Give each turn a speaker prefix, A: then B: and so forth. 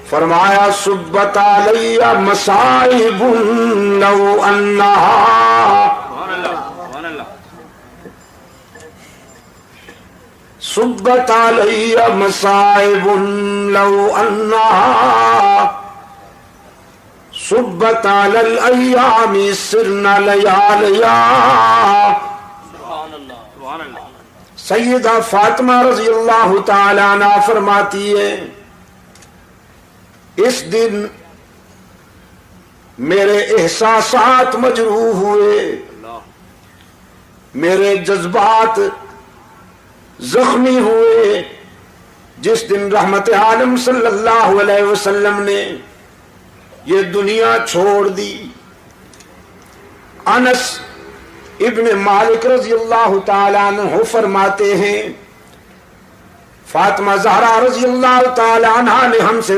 A: فرمایا صبت علی مصائب لو انہا صبت علی مصائب لو انہا صبت علی الایام سرنا لیالیا. سیدہ فاطمہ رضی اللہ تعالی عنہ فرماتی ہے اس دن میرے احساسات مجروح ہوئے، میرے جذبات زخمی ہوئے، جس دن رحمت عالم صلی اللہ علیہ وسلم نے یہ دنیا چھوڑ دی. انس ابن مالک رضی اللہ تعالیٰ عنہ فرماتے ہیں فاطمہ زہرا رضی اللہ تعالیٰ عنہ نے ہم سے